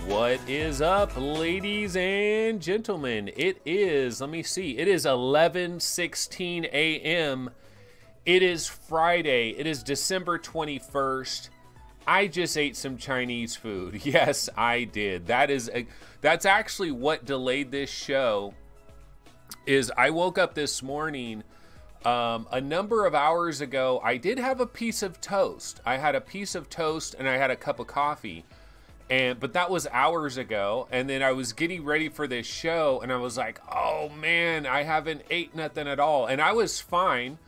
What is up, ladies and gentlemen? It is, let me see, it is 11:16 a.m. It is Friday. It is December 21st. I just ate some Chinese food. Yes, I did. That's actually what delayed this show. Is I woke up this morning a number of hours ago. I did have a piece of toast. I had a piece of toast and I had a cup of coffee. But that was hours ago, and then I was getting ready for this show, and I was like, oh man, I haven't ate nothing at all. And I was fine,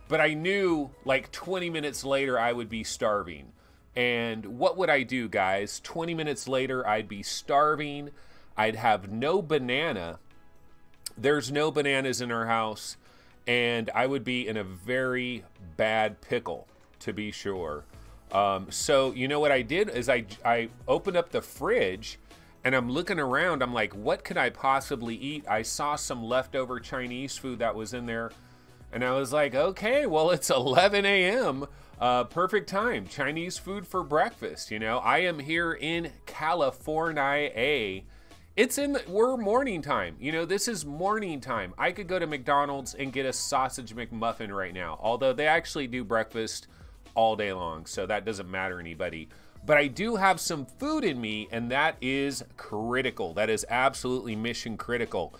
but I knew like 20 minutes later I would be starving. And what would I do, guys? 20 minutes later, I'd be starving. I'd have no banana. There's no bananas in our house, and I would be in a very bad pickle, to be sure. So you know what I did is I opened up the fridge and I'm looking around. I'm like, what could I possibly eat? I saw some leftover Chinese food that was in there. And I was like, okay, well, it's 11 a.m. Perfect time. Chinese food for breakfast. You know, I am here in California. We're morning time. You know, this is morning time. I could go to McDonald's and get a sausage McMuffin right now. Although they actually do breakfast all day long, so that doesn't matter anybody. But I do have some food in me, and that is critical. That is absolutely mission critical.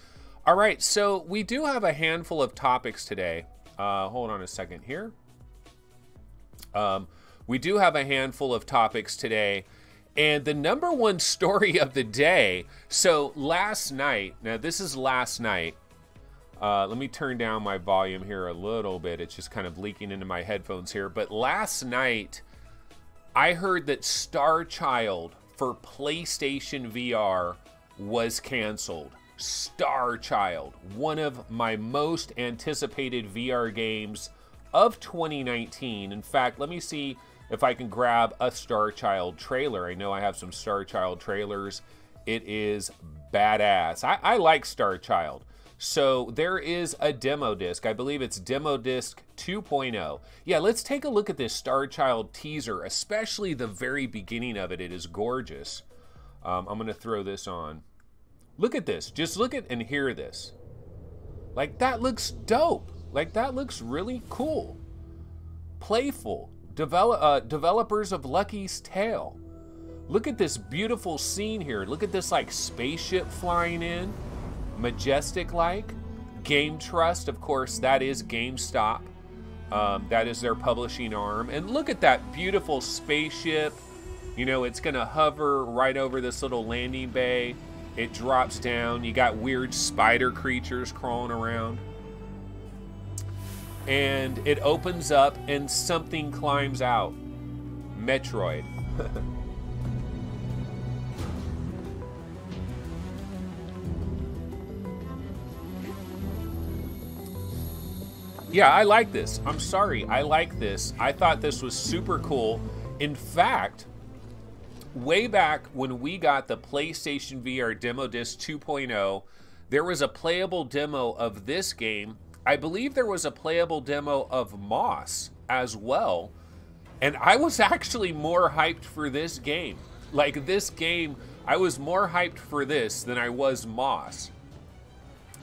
All right, so we do have a handful of topics today. Hold on a second here. We do have a handful of topics today, and the number one story of the day. So last night, now this is last night. Let me turn down my volume here a little bit. It's just kind of leaking into my headphones here. But last night, I heard that Star Child for PlayStation VR was canceled. Star Child, one of my most anticipated VR games of 2019. In fact, let me see if I can grab a Star Child trailer. I know I have some Star Child trailers. It is badass. I like Star Child. So there is a demo disc. I believe it's demo disc 2.0. Yeah, let's take a look at this Star Child teaser, especially the very beginning of it. It is gorgeous. I'm going to throw this on. Look at this. Just look at and hear this. Like, that looks dope. Like, that looks really cool. Playful. Developers of Lucky's Tale. Look at this beautiful scene here. Look at this, like, spaceship flying in. Majestic like. Game Trust, of course, that is GameStop. That is their publishing arm. And look at that beautiful spaceship. You know, it's gonna hover right over this little landing bay. It drops down. You got weird spider creatures crawling around. And it opens up and something climbs out. Metroid. Yeah, I like this. I'm sorry, I like this. I thought this was super cool. In fact, way back when we got the PlayStation VR Demo Disc 2.0, there was a playable demo of this game. I believe there was a playable demo of Moss as well. And I was actually more hyped for this game. Like, this game, I was more hyped for this than I was Moss.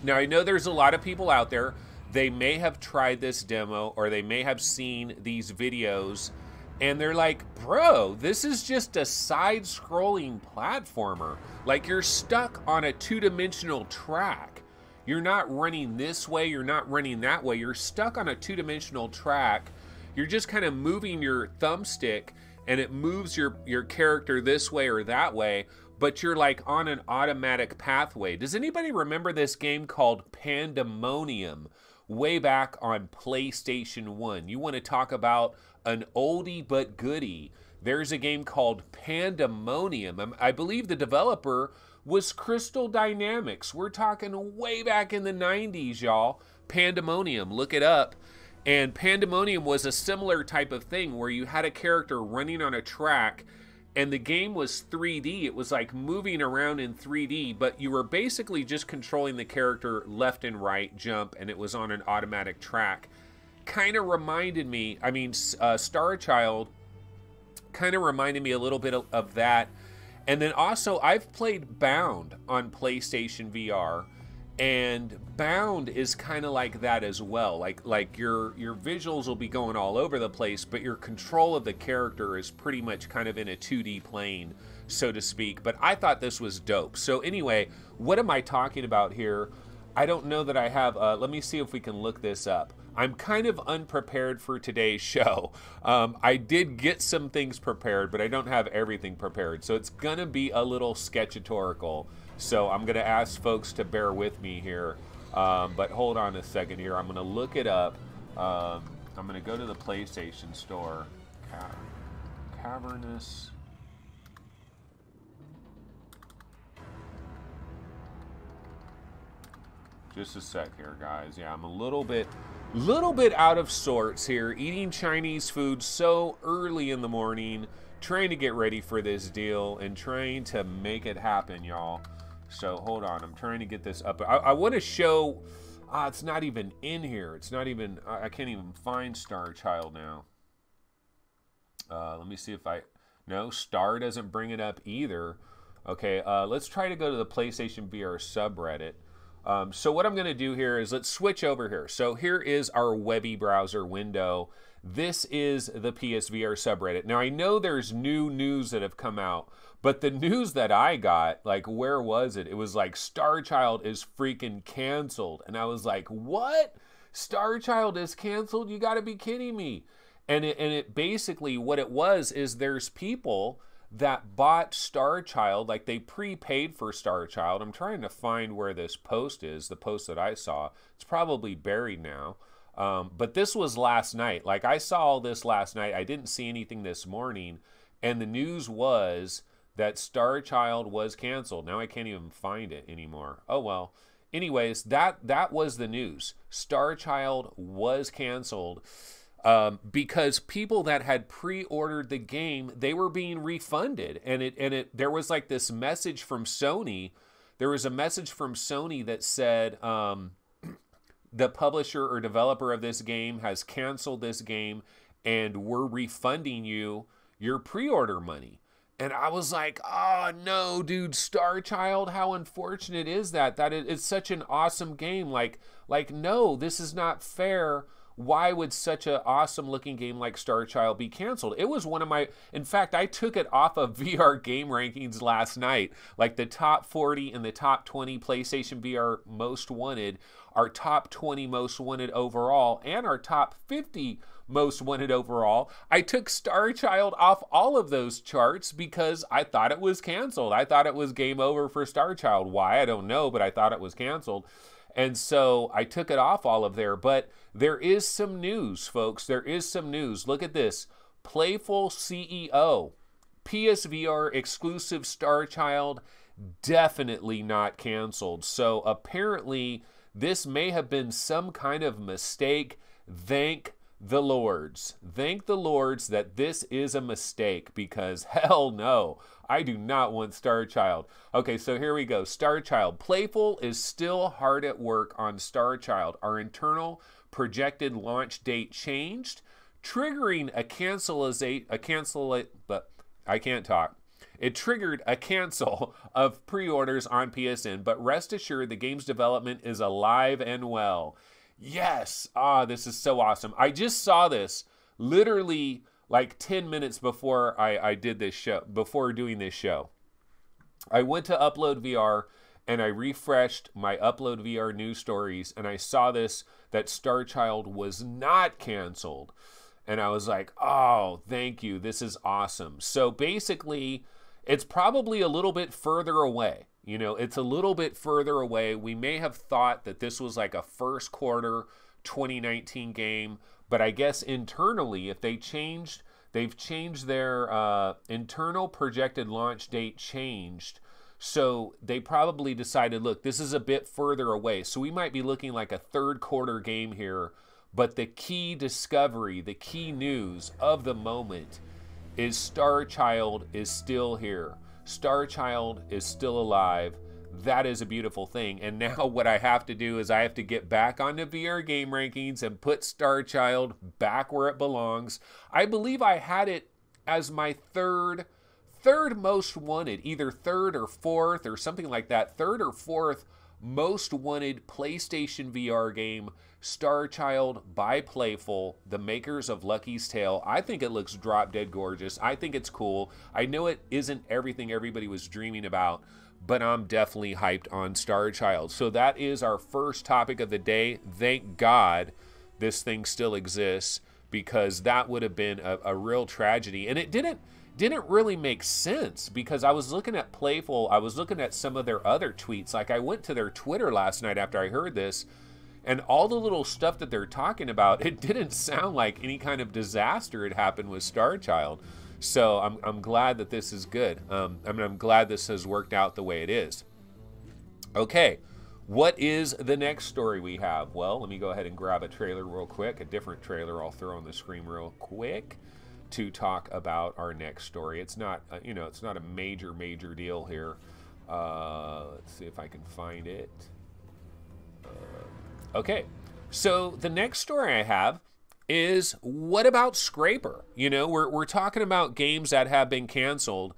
Now, I know there's a lot of people out there. They may have tried this demo or they may have seen these videos and they're like, bro, this is just a side-scrolling platformer. Like, you're stuck on a two-dimensional track. You're not running this way, you're not running that way. You're stuck on a two-dimensional track. You're just kind of moving your thumbstick and it moves your character this way or that way, but you're like on an automatic pathway. Does anybody remember this game called Pandemonium? Way back on PlayStation 1. You want to talk about an oldie but goodie. There's a game called Pandemonium. I believe the developer was Crystal Dynamics. We're talking way back in the 90s, y'all. Pandemonium, look it up. And Pandemonium was a similar type of thing where you had a character running on a track and the game was 3D. It was like moving around in 3D, but you were basically just controlling the character left and right, jump, and it was on an automatic track. Kind of reminded me, I mean, Star Child kind of reminded me a little bit of that. And then also, I've played Bound on PlayStation VR, and Bound is kind of like that as well. Like your visuals will be going all over the place, but your control of the character is pretty much kind of in a 2D plane, so to speak. But I thought this was dope. So anyway, what am I talking about here? I don't know that I have, let me see if we can look this up. I'm kind of unprepared for today's show. I did get some things prepared, but I don't have everything prepared. So it's gonna be a little sketchatorical. So I'm gonna ask folks to bear with me here. But hold on a second here. I'm gonna look it up. I'm gonna go to the PlayStation Store. Cavernous. Just a sec here, guys. Yeah, I'm a little bit out of sorts here, eating Chinese food so early in the morning, trying to get ready for this deal and trying to make it happen, y'all. So hold on, I'm trying to get this up. I want to show, it's not even in here. It's not even, I can't even find Star Child now. Let me see if no, Star doesn't bring it up either. Okay, let's try to go to the PlayStation VR subreddit. So what I'm going to do here is let's switch over here. So here is our Webby browser window. This is the PSVR subreddit. Now I know there's new news that have come out, but the news that I got, like, where was it? It was like Star Child is freaking canceled. And I was like, what? Star Child is canceled? You got to be kidding me. And it basically, what it was is there's people that bought Star Child, like they prepaid for Star Child. I'm trying to find where this post is, the post that I saw. It's probably buried now. But this was last night. Like, I saw all this last night. I didn't see anything this morning. And the news was that Star Child was canceled. Now I can't even find it anymore. Oh, well. Anyways, that was the news. Star Child was canceled. Because people that had pre-ordered the game, they were being refunded, and there was like this message from Sony. There was a message from Sony that said the publisher or developer of this game has canceled this game, and we're refunding you your pre-order money. And I was like, oh no, dude, Star Child, how unfortunate is that? It's such an awesome game. Like no, this is not fair. Why would such an awesome looking game like Star Child be canceled? It was one of my, in fact, I took it off of VR game rankings last night. Like the top 40 and the top 20 PlayStation VR most wanted, our top 20 most wanted overall, and our top 50 most wanted overall. I took Star Child off all of those charts because I thought it was canceled. I thought it was game over for Star Child. Why? I don't know, but I thought it was canceled. And so I took it off all of there. But there is some news, folks. There is some news. Look at this. Playful CEO. PSVR exclusive Star Child definitely not canceled. So apparently this may have been some kind of mistake. Thank the Lords. Thank the Lords that this is a mistake, because hell no, I do not want Star Child. Okay, so here we go. Star Child. Playful is still hard at work on Star Child. Our internal projected launch date changed, triggering It triggered a cancel of pre-orders on PSN, but rest assured the game's development is alive and well. Yes! This is so awesome. I just saw this literally like 10 minutes before I did this show, before doing this show. I went to Upload VR and I refreshed my Upload VR news stories, and I saw this, that Star Child was not canceled. And I was like, oh, thank you. This is awesome. So basically, it's probably a little bit further away. You know, it's a little bit further away. We may have thought that this was like a first quarter 2019 game, but I guess internally, if they've changed their internal projected launch date changed. So they probably decided, look, this is a bit further away. So we might be looking like a third quarter game here. But the key discovery, the key news of the moment is Star Child is still here. Star Child is still alive. That is a beautiful thing. And now what I have to do is I have to get back onto VR game rankings and put Star Child back where it belongs. I believe I had it as my third third most wanted, either third or fourth or something like that, third or fourth most wanted PlayStation VR game, Star Child by Playful, the makers of Lucky's Tale. I think it looks drop dead gorgeous. I think it's cool. I know it isn't everything everybody was dreaming about, but I'm definitely hyped on Star Child. So that is our first topic of the day. Thank God this thing still exists, because that would have been a real tragedy. And it didn't really make sense, because I was looking at Playful, I was looking at some of their other tweets. Like, I went to their Twitter last night after I heard this, and all the little stuff that they're talking about, it didn't sound like any kind of disaster had happened with Star Child. So I'm glad that this is good. I'm glad this has worked out the way it is. Okay, what is the next story we have? Well, let me go ahead and grab a trailer real quick, a different trailer I'll throw on the screen real quick to talk about our next story. It's not, it's not a major deal here. Let's see if I can find it. Okay, so the next story I have is, what about Scaper? You know, we're talking about games that have been canceled,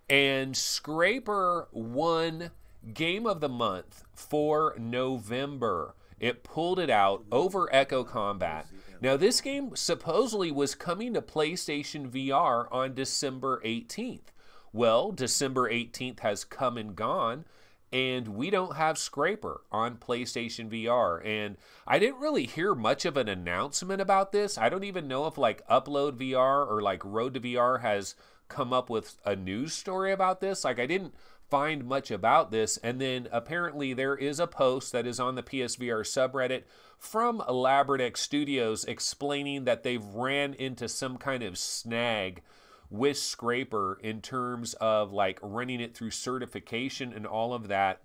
and Scaper won Game of the Month for November. It pulled it out over Echo Combat. Now, this game supposedly was coming to PlayStation VR on December 18th. Well, December 18th has come and gone, and we don't have Scaper on PlayStation VR. And I didn't really hear much of an announcement about this. I don't even know if like Upload VR or like Road to VR has come up with a news story about this. Like, I didn't find much about this. And then apparently there is a post that is on the PSVR subreddit from Labradex Studios explaining that they've ran into some kind of snag with Scaper in terms of like running it through certification and all of that.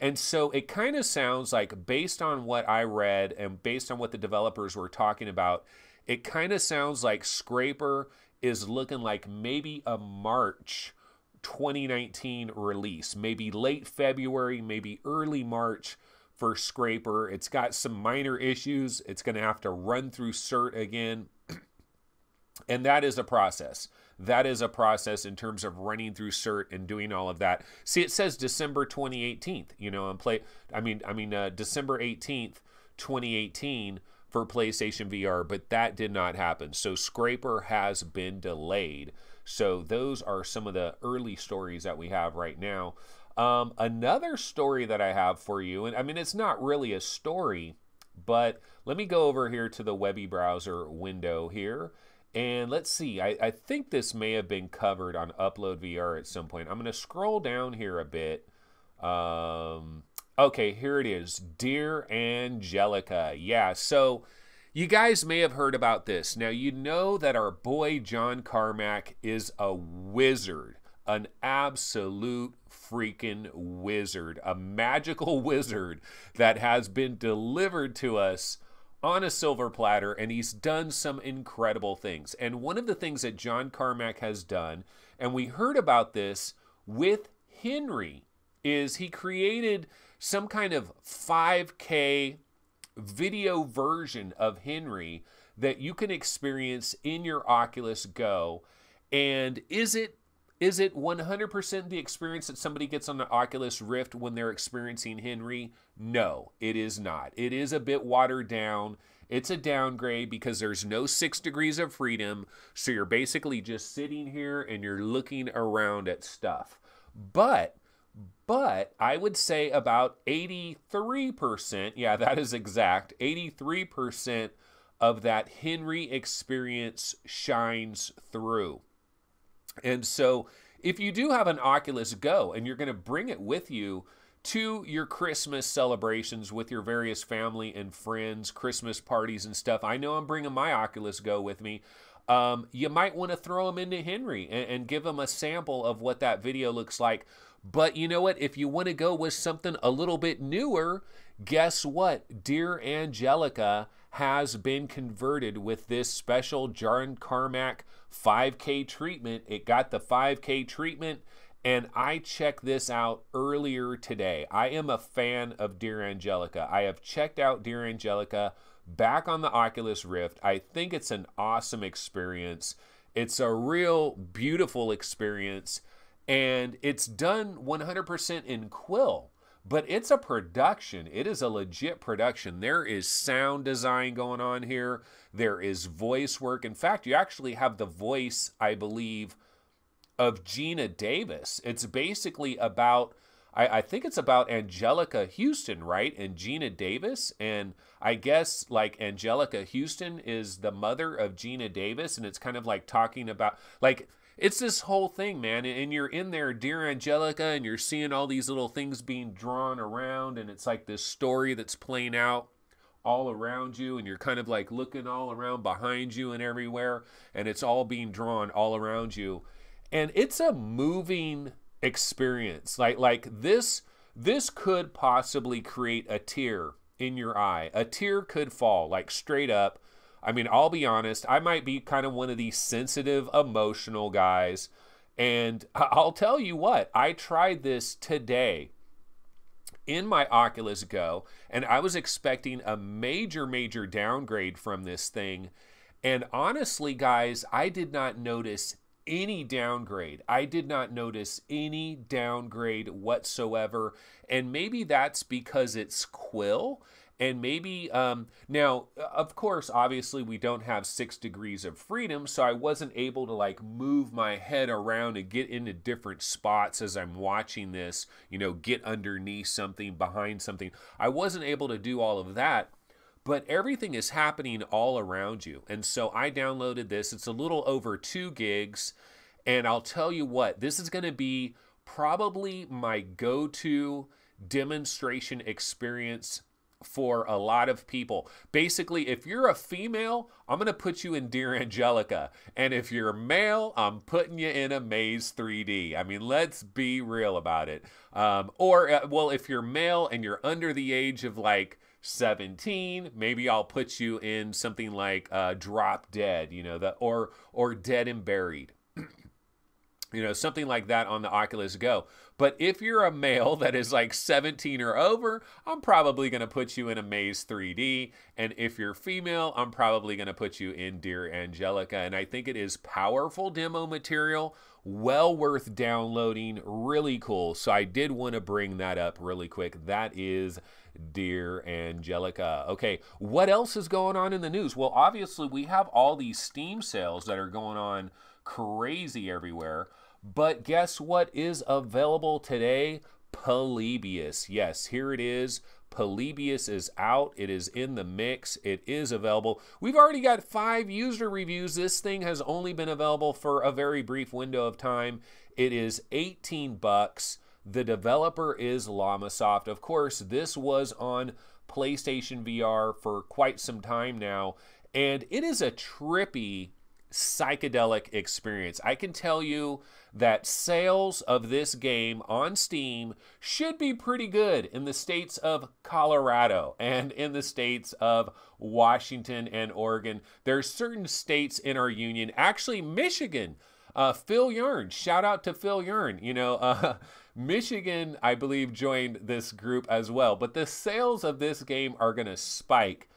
And so it kind of sounds like, based on what I read and based on what the developers were talking about, it kind of sounds like Scaper is looking like maybe a March 2019 release, maybe late February, maybe early March for Scaper. It's got some minor issues. It's going to have to run through cert again. And that is a process. That is a process in terms of running through cert and doing all of that. See, it says December 2018, you know, and December 18th, 2018 for PlayStation VR, but that did not happen. So Scaper has been delayed. So those are some of the early stories that we have right now. Another story that I have for you, and I mean, it's not really a story, but let me go over here to the Webby browser window here. And let's see, I think this may have been covered on Upload VR at some point. I'm going to scroll down here a bit. Okay, here it is. Dear Angelica. Yeah, so you guys may have heard about this. Now, you know that our boy John Carmack is a wizard, an absolute freaking wizard, a magical wizard that has been delivered to us on a silver platter, and he's done some incredible things. And one of the things that John Carmack has done, and we heard about this with Henry, is he created some kind of 5K video version of Henry that you can experience in your Oculus Go. And is it 100% the experience that somebody gets on the Oculus Rift when they're experiencing Henry? No, it is not. It is a bit watered down. It's a downgrade because there's no 6 degrees of freedom. So you're basically just sitting here and you're looking around at stuff. But I would say about 83%, yeah, that is exact, 83% of that Henry experience shines through. And so if you do have an Oculus Go and you're going to bring it with you to your Christmas celebrations with your various family and friends, Christmas parties and stuff, I know I'm bringing my Oculus Go with me. You might want to throw them into Henry and give them a sample of what that video looks like. But you know what? If you want to go with something a little bit newer, guess what? Dear Angelica has been converted with this special John Carmack 5K treatment. It got the 5K treatment, and I checked this out earlier today. I am a fan of Dear Angelica. I have checked out Dear Angelica back on the Oculus Rift. I think it's an awesome experience. It's a real beautiful experience, and it's done 100% in Quill. But it's a production. It is a legit production. There is sound design going on here. There is voice work. In fact, you actually have the voice, I believe, of Gina Davis. It's basically about, I think it's about Angelica Houston, right? And Gina Davis. And I guess like Angelica Houston is the mother of Gina Davis. And it's kind of like talking about, like, it's this whole thing, man, and you're in there, Dear Angelica, and you're seeing all these little things being drawn around, and it's like this story that's playing out all around you, and you're kind of like looking all around behind you and everywhere, and it's all being drawn all around you. And it's a moving experience. Like this could possibly create a tear in your eye. A tear could fall, like straight up. I mean, I'll be honest, I might be kind of one of these sensitive, emotional guys. And I'll tell you what, I tried this today in my Oculus Go, and I was expecting a major, major downgrade from this thing. And honestly, guys, I did not notice any downgrade. I did not notice any downgrade whatsoever. And maybe that's because it's Quill. And maybe, now, of course, obviously we don't have 6 degrees of freedom, so I wasn't able to like move my head around and get into different spots as I'm watching this, you know, get underneath something, behind something. I wasn't able to do all of that, but everything is happening all around you. And so I downloaded this. It's a little over 2 gigs, and I'll tell you what, this is going to be probably my go-to demonstration experience for a lot of people. Basically, if you're a female, I'm going to put you in Dear Angelica. And if you're male, I'm putting you in a Maze 3D. I mean, let's be real about it. Well, if you're male and you're under the age of like 17, maybe I'll put you in something like Drop Dead, you know, or Dead and Buried. You know, something like that on the Oculus Go. But if you're a male that is like 17 or over, I'm probably going to put you in a Maze 3D. And if you're female, I'm probably going to put you in Dear Angelica. And I think it is powerful demo material, well worth downloading, really cool. So I did want to bring that up really quick. That is Dear Angelica. Okay, what else is going on in the news? Well, obviously we have all these Steam sales that are going on crazy everywhere. But guess what is available today? Polybius. Yes, here it is. Polybius is out. It is in the mix. It is available. We've already got 5 user reviews. This thing has only been available for a very brief window of time. It is 18 bucks. The developer is Llamasoft. Of course, this was on PlayStation VR for quite some time now, and it is a trippy, psychedelic experience. I can tell you that sales of this game on Steam should be pretty good in the states of Colorado and in the states of Washington and Oregon. There are certain states in our union, actually Michigan, Phil Yarn, shout out to Phil Yarn, you know, Michigan, I believe, joined this group as well. But the sales of this game are going to spike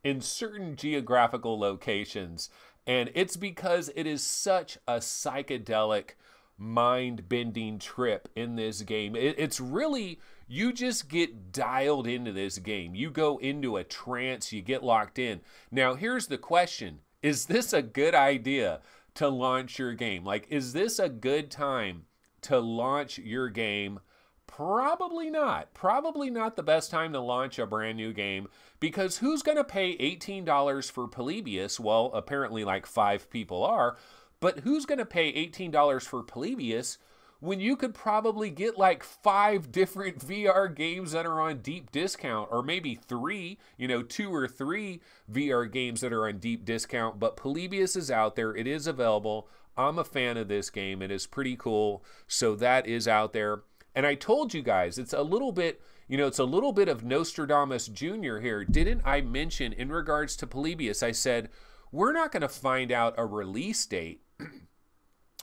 in certain geographical locations. And it's because it is such a psychedelic, mind-bending trip in this game. It's really, you just get dialed into this game. You go into a trance, you get locked in. Now, here's the question. Is this a good idea to launch your game? Like, is this a good time to launch your game? Probably not. Probably not the best time to launch a brand new game, because who's going to pay $18 for Polybius? Well, apparently like 5 people are, but who's going to pay $18 for Polybius when you could probably get like 5 different VR games that are on deep discount, or maybe 3, you know, 2 or 3 VR games that are on deep discount? But Polybius is out there. It is available. I'm a fan of this game. It is pretty cool. So that is out there. And I told you guys, it's a little bit, you know, it's a little bit of Nostradamus Jr. here. Didn't I mention in regards to Polybius, I said, we're not going to find out a release date.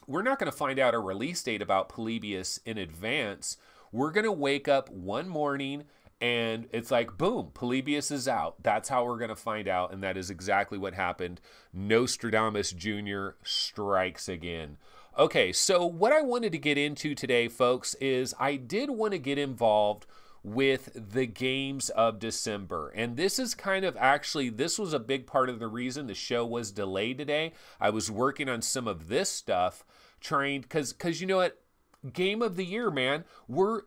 We're not going to find out a release date about Polybius in advance. We're going to wake up one morning And it's like, boom, Polybius is out. That's how we're going to find out. And that is exactly what happened. Nostradamus Jr. strikes again. Okay, so what I wanted to get into today, folks, is I did want to get involved with the games of December. And this is kind of actually, this was a big part of the reason the show was delayed today. I was working on some of this stuff, trying, because you know what? Game of the year, man.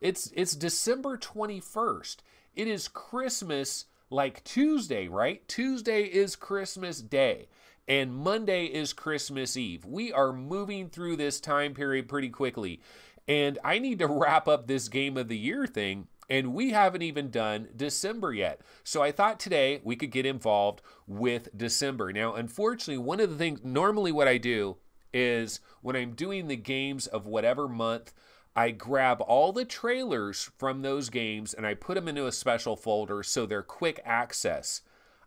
It's December 21st. It is Christmas, like Tuesday, right? Tuesday is Christmas Day, and Monday is Christmas Eve. We are moving through this time period pretty quickly, and I need to wrap up this game of the year thing, and we haven't even done December yet. So I thought today we could get involved with December. Now, unfortunately, one of the things, normally what I do is when I'm doing the games of whatever month, I grab all the trailers from those games and I put them into a special folder so they're quick access.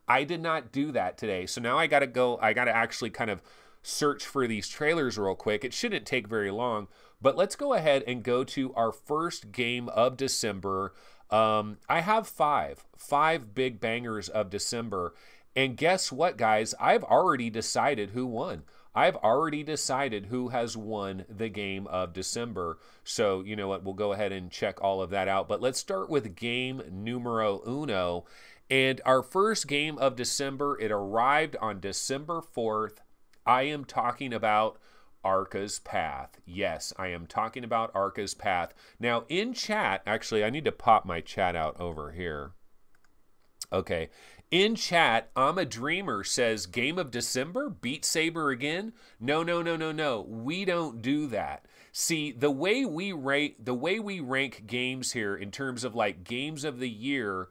I did not do that today. So now I got to actually kind of search for these trailers real quick. It shouldn't take very long, but let's go ahead and go to our first game of December. I have five big bangers of December. And guess what, guys? I've already decided who won. I've already decided who has won the game of December. So, you know what? We'll go ahead and check all of that out. But let's start with game numero uno. And our first game of December, it arrived on December 4th. I am talking about Arca's Path. Yes, I am talking about Arca's Path. Now, in chat, actually, I need to pop my chat out over here. Okay. In chat, I'm a Dreamer says, Game of December? Beat Saber again? No. We don't do that. See, the way we rank games here in terms of like games of the year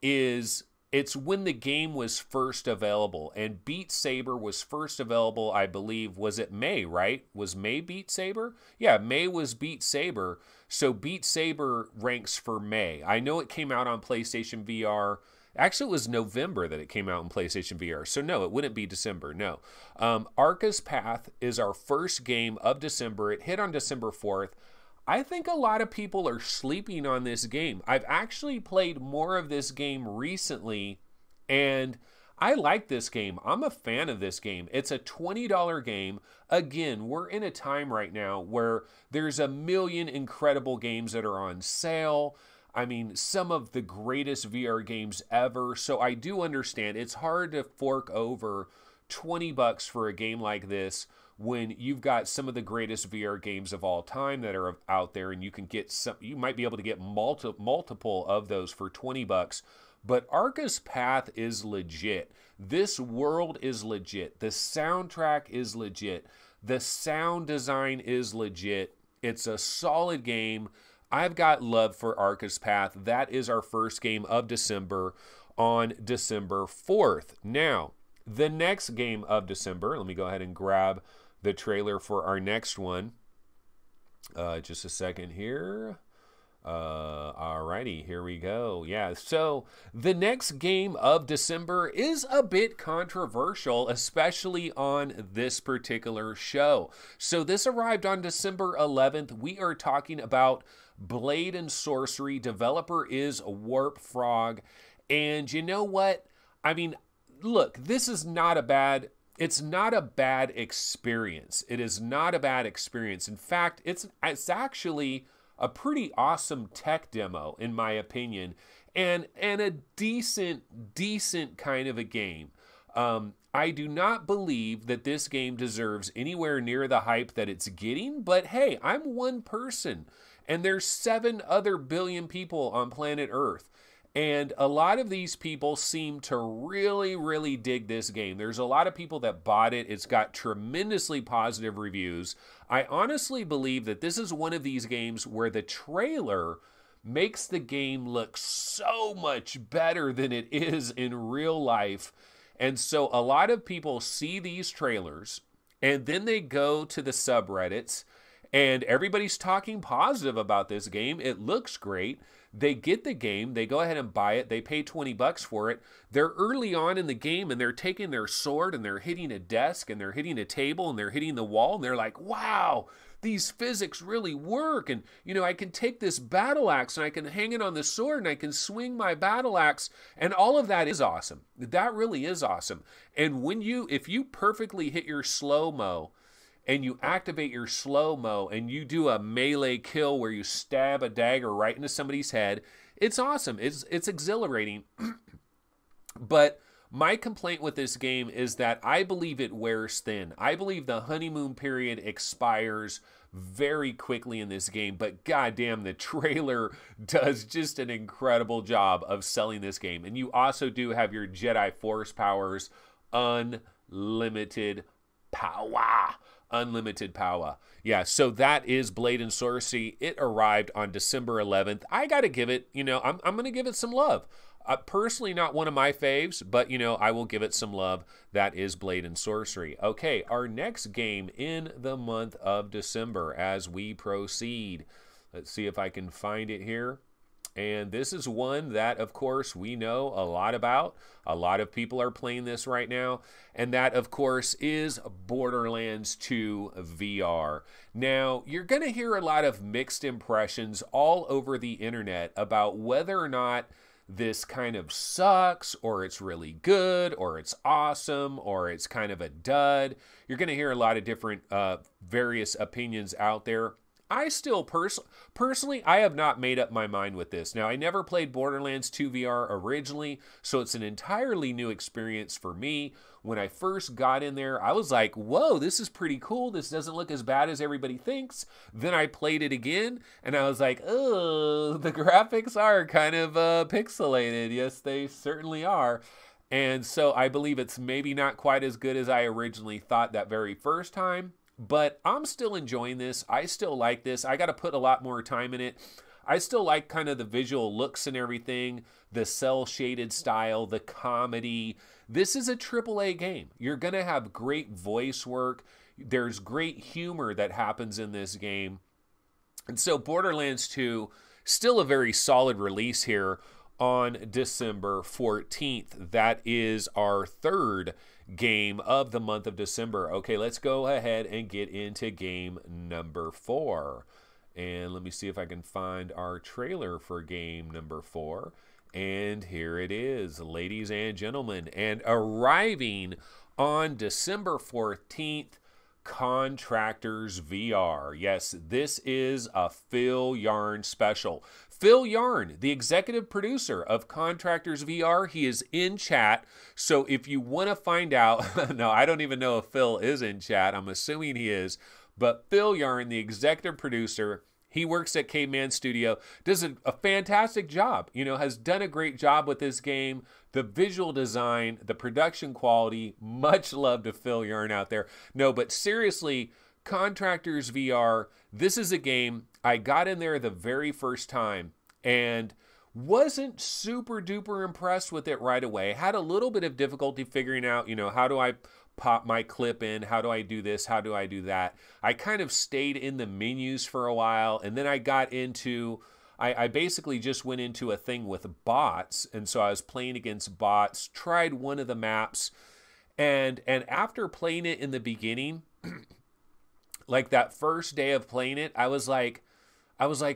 is it's when the game was first available. And Beat Saber was first available, I believe, was it May, right? Was May Beat Saber? Yeah, May was Beat Saber. So Beat Saber ranks for May. I know it came out on PlayStation VR. Actually, it was November that it came out in PlayStation VR. So no, it wouldn't be December, no. Arca's Path is our first game of December. It hit on December 4th. I think a lot of people are sleeping on this game. I've actually played more of this game recently, and I like this game. I'm a fan of this game. It's a $20 game. Again, we're in a time right now where there's a million incredible games that are on sale. I mean, some of the greatest VR games ever. So I do understand it's hard to fork over $20 for a game like this when you've got some of the greatest VR games of all time that are out there, and you can get some, you might be able to get multiple of those for $20. But Arca's Path is legit. This world is legit. The soundtrack is legit. The sound design is legit. It's a solid game. I've got love for Arca's Path. That is our first game of December on December 4th. Now, the next game of December, let me go ahead and grab the trailer for our next one. Just a second here. Alrighty, here we go. Yeah, so the next game of December is a bit controversial, especially on this particular show. So this arrived on December 11th. We are talking about Blade and Sorcery. Developer is Warp Frog. And you know what? I mean, look, this is not a bad... It's not a bad experience. It is not a bad experience. In fact, it's actually a pretty awesome tech demo, in my opinion, and a decent kind of a game. I do not believe that this game deserves anywhere near the hype that it's getting, but hey, I'm one person, and there's 7 other billion people on planet Earth. And a lot of these people seem to really dig this game. There's a lot of people that bought it. It's got tremendously positive reviews. I honestly believe that this is one of these games where the trailer makes the game look so much better than it is in real life. And so a lot of people see these trailers and then they go to the subreddits and everybody's talking positive about this game. It looks great. They get the game, they go ahead and buy it, they pay $20 for it. They're early on in the game and they're taking their sword and they're hitting a desk and they're hitting a table and they're hitting the wall and they're like, wow, these physics really work. And, you know, I can take this battle axe and I can hang it on the sword and I can swing my battle axe. And all of that is awesome. That really is awesome. And if you perfectly hit your slow-mo and you activate your slow-mo and you do a melee kill where you stab a dagger right into somebody's head, it's awesome. It's exhilarating. But my complaint with this game is that I believe it wears thin. I believe the honeymoon period expires very quickly in this game, but goddamn, the trailer does just an incredible job of selling this game. And you also do have your Jedi Force powers, unlimited power. Unlimited power. Yeah, so that is Blade and Sorcery. It arrived on December 11th. I gotta give it, you know, I'm gonna give it some love. Personally, not one of my faves, but, you know, I will give it some love. That is Blade and Sorcery. Okay, our next game in the month of December as we proceed. Let's see if I can find it here. And this is one that, of course, we know a lot about. A lot of people are playing this right now. And that, of course, is Borderlands 2 VR. Now, you're going to hear a lot of mixed impressions all over the internet about whether or not this kind of sucks, or it's really good, or it's awesome, or it's kind of a dud. You're going to hear a lot of different various opinions out there. I still personally, I have not made up my mind with this. Now, I never played Borderlands 2 VR originally, so it's an entirely new experience for me. When I first got in there, I was like, whoa, this is pretty cool. This doesn't look as bad as everybody thinks. Then I played it again, and I was like, oh, the graphics are kind of pixelated. Yes, they certainly are. And so I believe it's maybe not quite as good as I originally thought that very first time. But I'm still enjoying this. I still like this. I got to put a lot more time in it. I still like kind of the visual looks and everything, the cel-shaded style, the comedy. This is a AAA game. You're going to have great voice work. There's great humor that happens in this game. And so Borderlands 2, still a very solid release here on December 14th. That is our third game of the month of December. Okay, let's go ahead and get into game number 4. And let me see if I can find our trailer for game number 4. And here it is, ladies and gentlemen. And arriving on December 14th, Contractors VR. Yes, this is a Phil Yarn special. Phil Yarn, the executive producer of Contractors VR, he is in chat. So if you want to find out, no, I don't even know if Phil is in chat. I'm assuming he is. But Phil Yarn, the executive producer, he works at Caveman Studio, does a fantastic job, you know, has done a great job with this game. The visual design, the production quality, much love to Phil Yarn out there. No, but seriously, Contractors VR, this is a game, I got in there the very first time and wasn't super duper impressed with it right away. Had a little bit of difficulty figuring out, you know, how do I pop my clip in? How do I do this? How do I do that? I kind of stayed in the menus for a while, and then I got into, I basically just went into a thing with bots, and so I was playing against bots, tried one of the maps, and after playing it in the beginning, like that first day of playing it, I was like,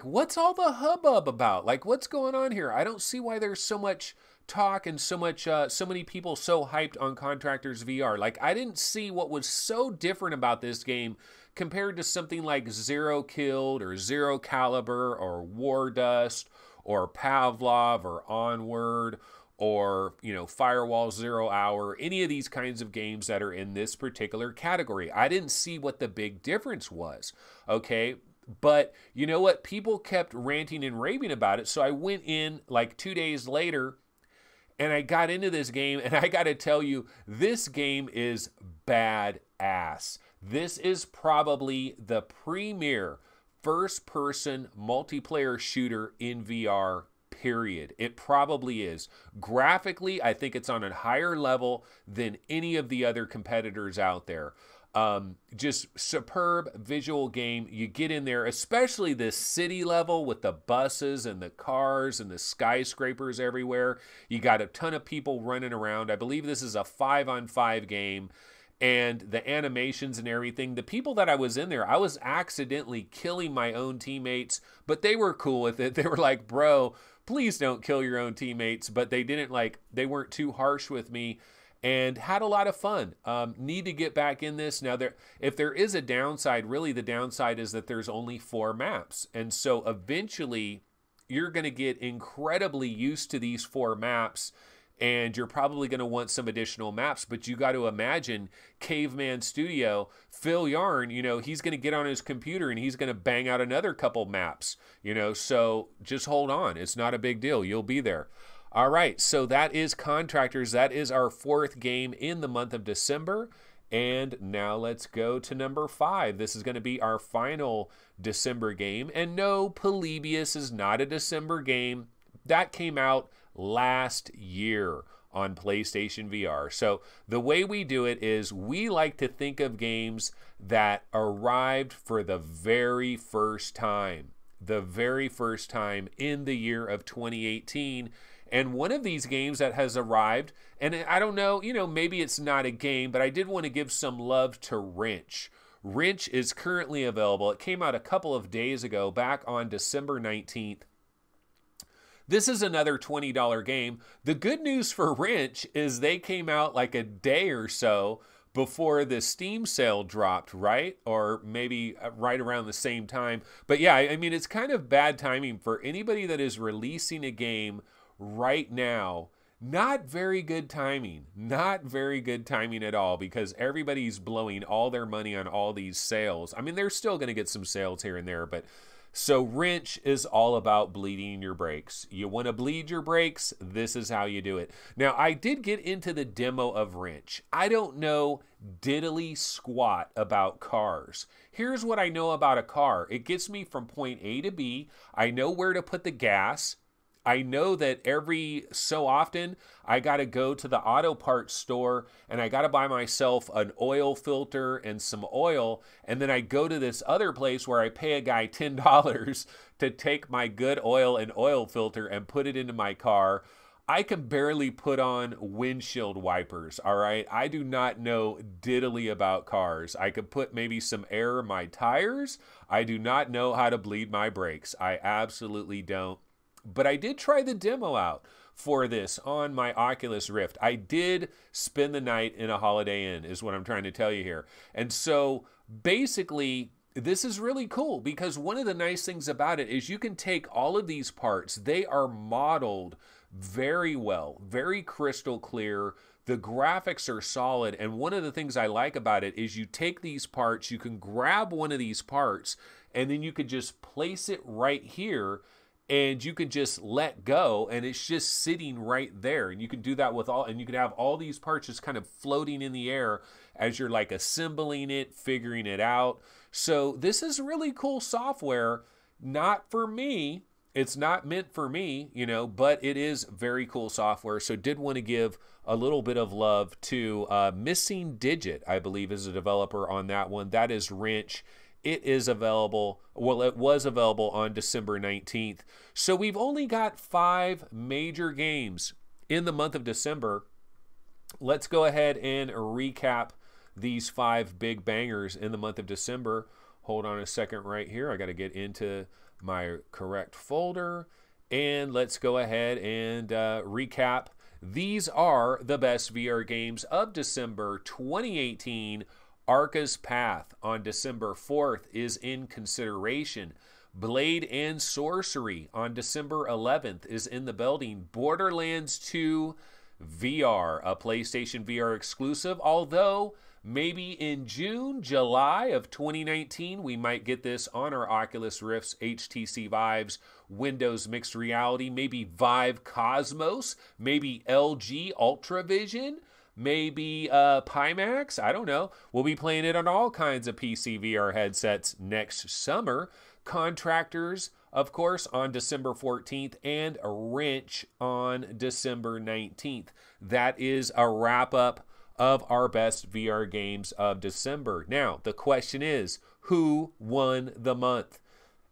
what's all the hubbub about? Like, what's going on here? I don't see why there's so much talk and so many people so hyped on Contractors VR. Like, I didn't see what was so different about this game compared to something like Zero Killed or Zero Caliber or War Dust or Pavlov or Onward or, you know, Firewall Zero Hour, any of these kinds of games that are in this particular category. I didn't see what the big difference was, okay? But you know what? People kept ranting and raving about it, so I went in like 2 days later and I got into this game, and I got to tell you, this game is badass. This is probably the premier first-person multiplayer shooter in VR, period. It probably is. Graphically, I think it's on a higher level than any of the other competitors out there. Just superb visual game. You get in there, especially this city level with the buses and the cars and the skyscrapers everywhere. You got a ton of people running around. I believe this is a 5-on-5 game. and the animations and everything. The people that I was in there, I was accidentally killing my own teammates, but they were cool with it. They were like, bro, please don't kill your own teammates. But they didn't they weren't too harsh with me, and had a lot of fun. Need to get back in this. Now, if there is a downside, really the downside is that there's only 4 maps. And so eventually you're going to get incredibly used to these 4 maps, and you're probably going to want some additional maps. But you got to imagine Caveman Studio, Phil Yarn, you know, he's going to get on his computer and he's going to bang out another couple maps, you know, so just hold on. It's not a big deal. You'll be there. All right, so that is Contractors. That is our 4th game in the month of December. And now let's go to number 5. This is going to be our final December game. And no, Polybius is not a December game. That came out last year on PlayStation VR. So the way we do it is we like to think of games that arrived for the very first time in the year of 2018. And one of these games that has arrived, and I don't know, you know, maybe it's not a game, but I did want to give some love to Wrench. Wrench is currently available. It came out a couple of days ago, back on December 19th. This is another $20 game. The good news for Wrench is they came out like a day or so before the Steam sale dropped, right? Or maybe right around the same time. But yeah, I mean, it's kind of bad timing for anybody that is releasing a game right now. Not very good timing. Not very good timing at all, because everybody's blowing all their money on all these sales. I mean, they're still going to get some sales here and there, but so Wrench is all about bleeding your brakes. You want to bleed your brakes? This is how you do it. Now, I did get into the demo of Wrench. I don't know diddly squat about cars. Here's what I know about a car. It gets me from point A to B. I know where to put the gas. I know that every so often I got to go to the auto parts store and I got to buy myself an oil filter and some oil. And then I go to this other place where I pay a guy $10 to take my good oil and oil filter and put it into my car. I can barely put on windshield wipers, all right? I do not know diddly about cars. I could put maybe some air in my tires. I do not know how to bleed my brakes. I absolutely don't. But I did try the demo out for this on my Oculus Rift. I did spend the night in a Holiday Inn, is what I'm trying to tell you here. And so basically, this is really cool, because one of the nice things about it is you can take all of these parts. They are modeled very well, very crystal clear. The graphics are solid. And one of the things I like about it is you take these parts, you can grab one of these parts, and then you could just place it right here. And you can just let go, and it's just sitting right there. And you can do that with all, and you can have all these parts just kind of floating in the air as you're like assembling it, figuring it out. So this is really cool software. Not for me. It's not meant for me, you know, but it is very cool software. So did want to give a little bit of love to Missing Digit, I believe, is a developer on that one. That is Wrench. It is available, well, it was available on December 19th. So we've only got 5 major games in the month of December. Let's go ahead and recap these 5 big bangers in the month of December. Hold on a second right here. I got to get into my correct folder. And let's go ahead and recap. These are the best VR games of December 2018. Arca's Path on December 4th is in consideration. Blade and Sorcery on December 11th is in the building. Borderlands 2 VR, a PlayStation VR exclusive, although maybe in June, July of 2019, we might get this on our Oculus Rifts, HTC Vives, Windows Mixed Reality, maybe Vive Cosmos, maybe LG Ultravision, maybe Pimax, I don't know. We'll be playing it on all kinds of PC VR headsets next summer. Contractors, of course, on December 14th, and Wrench on December 19th. That is a wrap-up of our best VR games of December. Now, the question is, who won the month?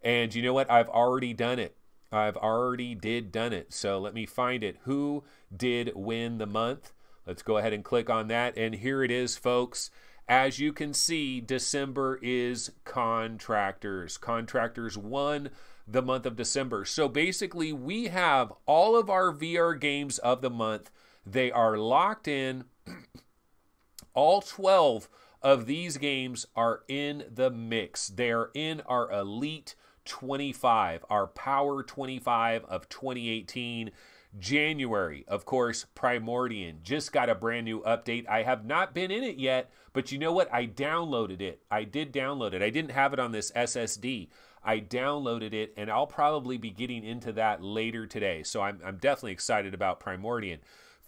And you know what? I've already done it. I've already done it. So let me find it. Who did win the month? Let's go ahead and click on that. And here it is, folks. As you can see, December is Contractors. Contractors won the month of December. So basically, we have all of our VR games of the month. They are locked in. All 12 of these games are in the mix. They are in our Elite 25, our Power 25 of 2018. January, of course, Primordian just got a brand new update. I have not been in it yet, but you know what? I downloaded it. I did download it. I didn't have it on this SSD. I downloaded it, and I'll probably be getting into that later today. So I'm definitely excited about Primordian.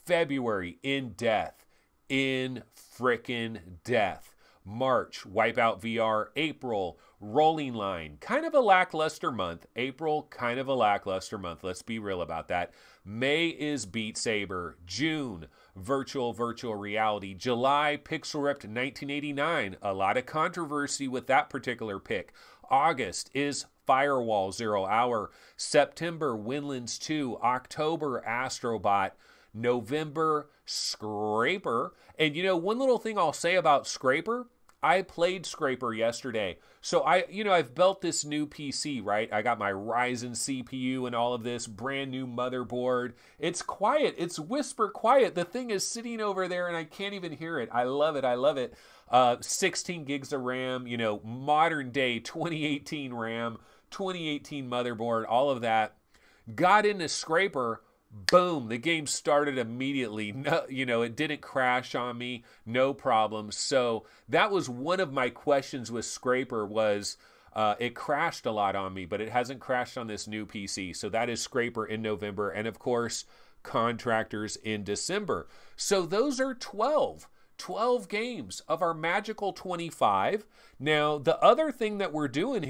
February, In Death. In frickin' Death. March, Wipeout VR. April, Rolling Line. Kind of a lackluster month. April, kind of a lackluster month. Let's be real about that. May is Beat Saber. June, Virtual Reality. July, Pixel Ripped 1989. A lot of controversy with that particular pick. August is Firewall 0 Hour. September, Windlands 2. October, Astrobot. November, Scraper. And you know, one little thing I'll say about Scraper, I played Scraper yesterday. So I've built this new PC, right? I got my Ryzen CPU and all of this brand new motherboard. It's quiet. It's whisper quiet. The thing is sitting over there and I can't even hear it. I love it. I love it. 16 gigs of RAM, you know, modern day 2018 RAM, 2018 motherboard, all of that. Got into Scraper. Boom, the game started immediately. No, you know, it didn't crash on me, no problem. So that was one of my questions with Scraper was it crashed a lot on me, but it hasn't crashed on this new PC. So that is Scraper in November. And of course, Contractors in December. So those are 12 games of our magical 25. Now, the other thing we're doing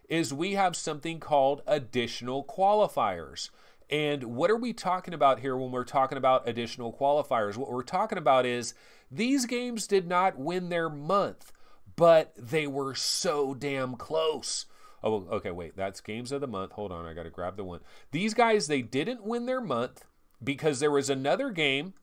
is we have something called Additional Qualifiers. And what are we talking about here when we're talking about Additional Qualifiers? What we're talking about is these games did not win their month, but they were so damn close. Oh, okay, wait, that's Games of the Month. Hold on, I got to grab the one. These guys, they didn't win their month because there was another game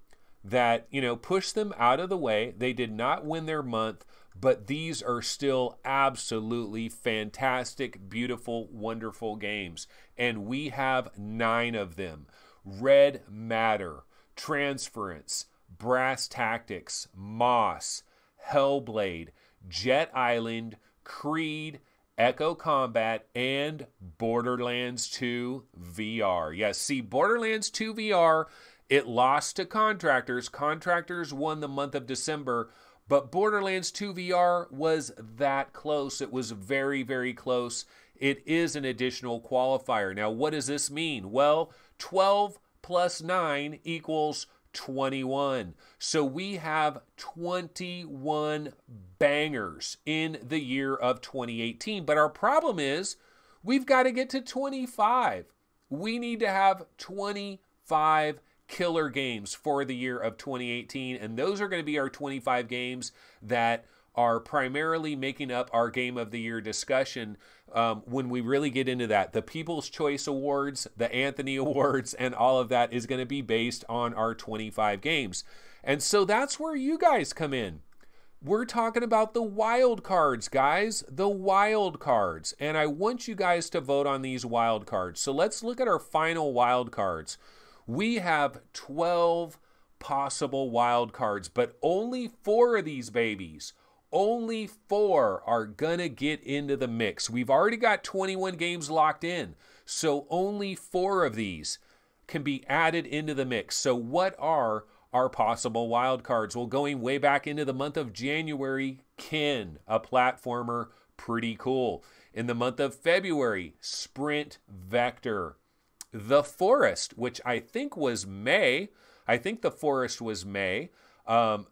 that, you know, pushed them out of the way. They did not win their month, but these are still absolutely fantastic, beautiful, wonderful games. And we have 9 of them. Red Matter, Transference, Brass Tactics, Moss, Hellblade, Jet Island, Creed, Echo Combat, and Borderlands 2 VR. Yes, see, Borderlands 2 VR, it lost to Contractors. Contractors won the month of December, but Borderlands 2 VR was that close. It was very, very close. It is an additional qualifier. Now, what does this mean? Well, 12 plus 9 equals 21. So we have 21 bangers in the year of 2018. But our problem is we've got to get to 25. We need to have 25 killer games for the year of 2018. And those are going to be our 25 games that are primarily making up our Game of the Year discussion when we really get into that. The People's Choice Awards, the Anthony Awards, and all of that is going to be based on our 25 games. And so that's where you guys come in. We're talking about the wild cards, guys, the wild cards. And I want you guys to vote on these wild cards. So let's look at our final wild cards. We have 12 possible wild cards, but only 4 of these babies, only 4 are gonna get into the mix. We've already got 21 games locked in, so only 4 of these can be added into the mix. So what are our possible wild cards? Well, going way back into the month of January, Ken, a platformer, pretty cool. In the month of February, Sprint Vector. The Forest, which I think was May. I think The Forest was May. So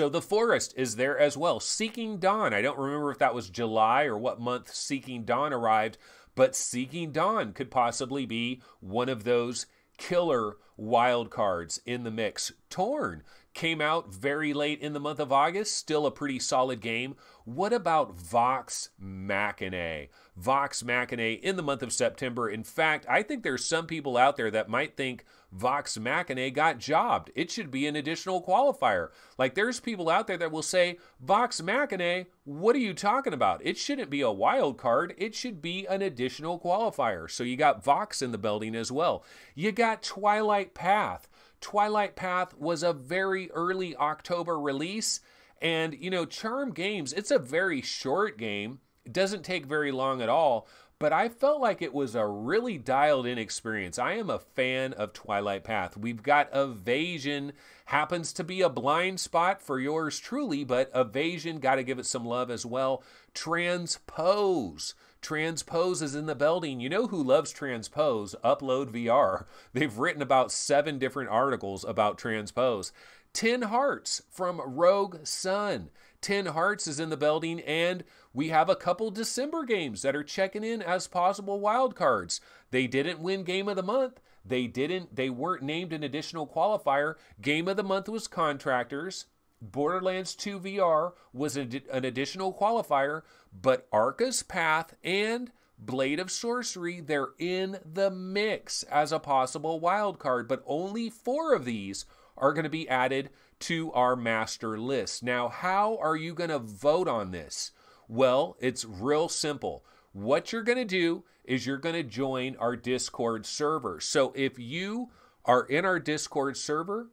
The Forest is there as well. Seeking Dawn. I don't remember if that was July or what month Seeking Dawn arrived, but Seeking Dawn could possibly be one of those killer wild cards in the mix. Torn came out very late in the month of August, still a pretty solid game. What about Vox Machina? Vox Machina in the month of September. In fact, I think there's some people out there that might think Vox Machina got jobbed. It should be an additional qualifier. Like, there's people out there that will say, Vox Machina, what are you talking about? It shouldn't be a wild card. It should be an additional qualifier. So you got Vox in the building as well. You got Twilight Path. Twilight Path was a very early October release. And, you know, Charm Games, it's a very short game. It doesn't take very long at all. But I felt like it was a really dialed-in experience. I am a fan of Twilight Path. We've got Evasion, happens to be a blind spot for yours truly, but Evasion, got to give it some love as well. Transpose. Transpose is in the building. You know who loves Transpose? Upload VR. They've written about 7 different articles about Transpose. 10 Hearts from Rogue Sun. 10 Hearts is in the building, and we have a couple December games that are checking in as possible wildcards. They didn't win Game of the Month. They weren't named an additional qualifier. Game of the Month was Contractors. Borderlands 2 VR was an additional qualifier, but Arca's Path and Blade of Sorcery, they're in the mix as a possible wildcard, but only 4 of these are going to be added to our master list. Now, how are you going to vote on this? Well, it's real simple. What you're going to do is you're going to join our Discord server. So if you are in our Discord server,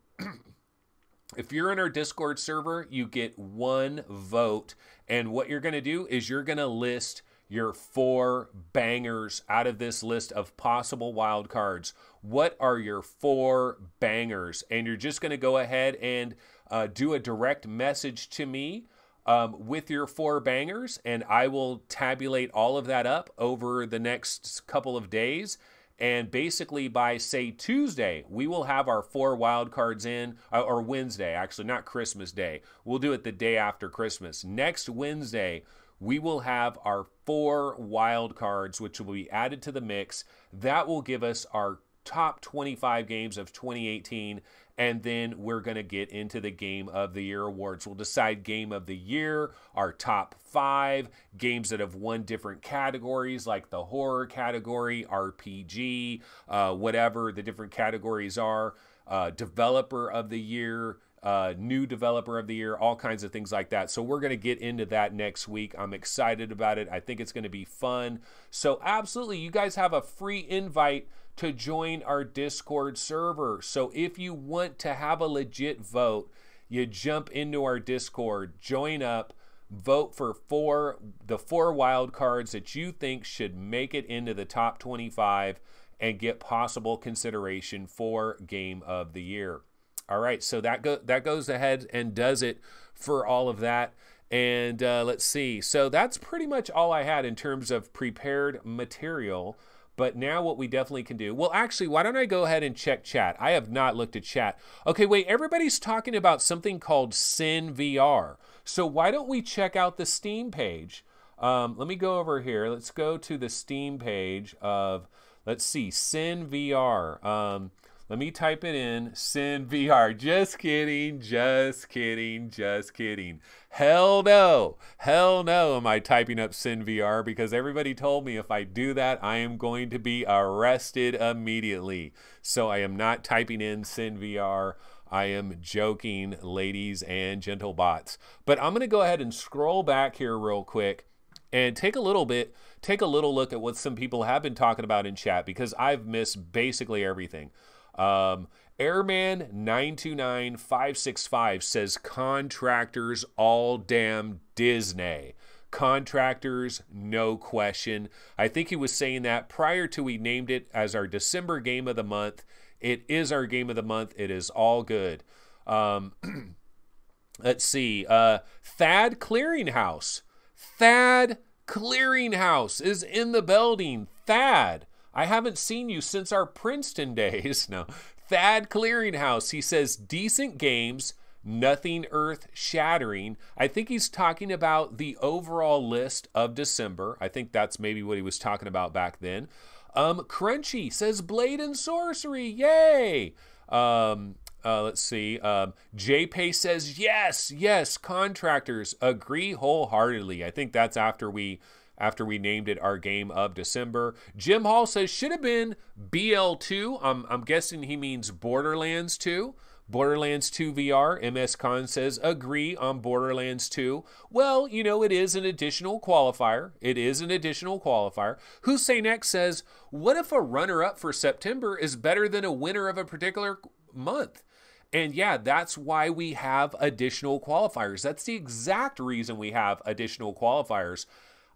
if you're in our Discord server, you get 1 vote. And what you're going to do is you're going to list your 4 bangers out of this list of possible wildcards. What are your 4 bangers? And you're just going to go ahead and do a direct message to me with your 4 bangers, and I will tabulate all of that up over the next couple of days. And basically by, say, Tuesday, we will have our 4 wildcards in, or Wednesday, actually, not Christmas Day. We'll do it the day after Christmas. Next Wednesday, we will have our 4 wildcards, which will be added to the mix. That will give us our top 25 games of 2018, and then we're going to get into the Game of the Year awards. We'll decide Game of the Year, our top 5, games that have won different categories, like the horror category, RPG, whatever the different categories are, Developer of the Year, new Developer of the Year, all kinds of things like that. So we're going to get into that next week. I'm excited about it. I think it's going to be fun. So absolutely, you guys have a free invite to join our Discord server. So if you want to have a legit vote, you jump into our Discord, join up, vote for the 4 wild cards that you think should make it into the top 25 and get possible consideration for Game of the Year. All right, so that goes ahead and does it for all of that. And let's see. So that's pretty much all I had in terms of prepared material. But now what we definitely can do... Well, actually, why don't I go ahead and check chat? I have not looked at chat. Okay, wait, everybody's talking about something called Sin VR. So why don't we check out the Steam page? Let me go over here. Let's go to the Steam page of... Let's see, Sin VR. Let me type it in, Sin VR. Just kidding, just kidding, just kidding. Hell no am I typing up Sin VR, because everybody told me if I do that, I am going to be arrested immediately. So I am not typing in Sin VR. I am joking, ladies and gentle bots. But I'm going to go ahead and scroll back here real quick and take a little look at what some people have been talking about in chat, because I've missed basically everything. Airman 929565 says Contractors all damn Disney. Contractors, no question. I think he was saying that prior to we named it as our December Game of the Month. It is our Game of the Month. It is all good. Let's see. Thad Clearinghouse. Thad Clearinghouse is in the building. Thad, I haven't seen you since our Princeton days. No. Thad Clearinghouse, he says, decent games, nothing earth-shattering. I think he's talking about the overall list of December. I think that's maybe what he was talking about back then. Crunchy says Blade and Sorcery, yay! Let's see. JPay says, yes, Contractors, agree wholeheartedly. I think that's after we after we named it our game of December. Jim Hall says, should have been BL2. I'm guessing he means Borderlands 2. Borderlands 2 VR. MS Con says, agree on Borderlands 2. Well, you know, it is an additional qualifier. It is an additional qualifier. Hussein X says, what if a runner-up for September is better than a winner of a particular month? And yeah, that's why we have additional qualifiers. That's the exact reason we have additional qualifiers.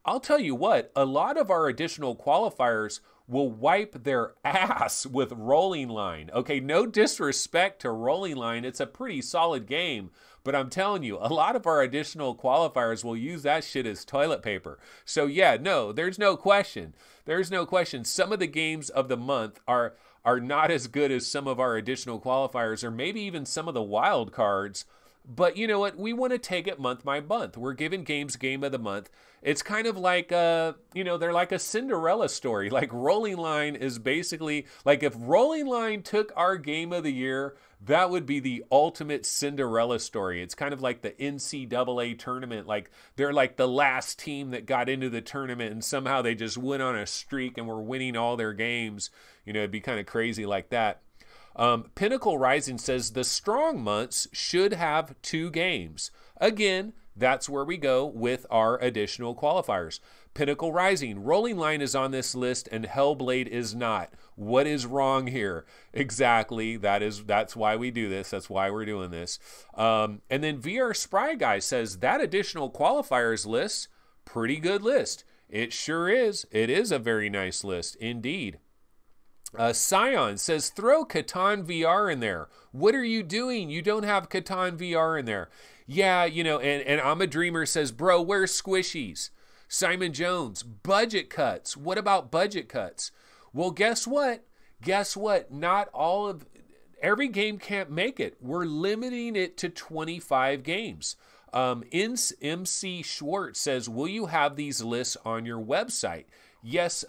I'll tell you what, a lot of our additional qualifiers will wipe their ass with Rolling Line. Okay, no disrespect to Rolling Line. It's a pretty solid game. But I'm telling you, a lot of our additional qualifiers will use that shit as toilet paper. So yeah, no, there's no question. There's no question. Some of the games of the month are not as good as some of our additional qualifiers, or maybe even some of the wild cards. But you know what? We want to take it month by month. We're giving games game of the month. It's kind of like, you know, they're like a Cinderella story. Like Rolling Line is basically, like if Rolling Line took our game of the year, that would be the ultimate Cinderella story. It's kind of like the NCAA tournament. Like they're like the last team that got into the tournament and somehow they just went on a streak and were winning all their games. You know, it'd be kind of crazy like that. Pinnacle Rising says the strong months should have 2 games. Again, that's where we go with our additional qualifiers. Pinnacle Rising, Rolling Line is on this list and Hellblade is not. What is wrong here? Exactly. That's why we do this. That's why we're doing this. And then VR Spry Guy says that additional qualifiers list, pretty good list. It sure is. It is a very nice list indeed. Scion says, throw Catan VR in there. What are you doing? You don't have Catan VR in there. Yeah, you know, and I'm a Dreamer says, bro, where's squishies? Simon Jones, budget cuts. What about budget cuts? Well, guess what? Guess what? Not all of, every game can't make it. We're limiting it to 25 games. MC Schwartz says, will you have these lists on your website? Yes,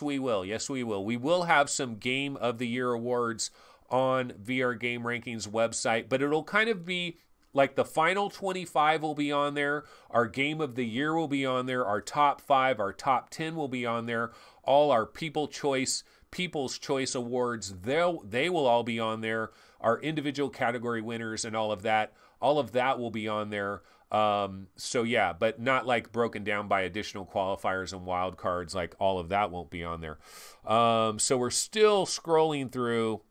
we will. Yes, we will. We will have some Game of the Year awards on VR Game Rankings website, but it'll kind of be like the final 25 will be on there. Our Game of the Year will be on there. Our top 5, our top 10 will be on there. All our People's Choice Awards, they will all be on there. Our individual category winners and all of that will be on there. So yeah, but not like broken down by additional qualifiers and wild cards. Like all of that won't be on there. So we're still scrolling through.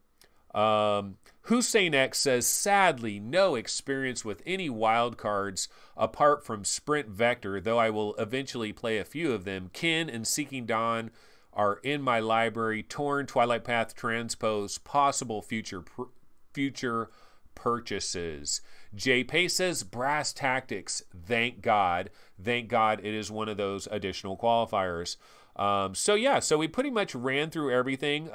Hussein X says, sadly, no experience with any wild cards apart from Sprint Vector, though I will eventually play a few of them. Kin and Seeking Dawn are in my library. Torn, Twilight Path, Transpose, possible future purchases. Jay Pay says, Brass Tactics, thank God. Thank God it is one of those additional qualifiers. So yeah, so we pretty much ran through everything.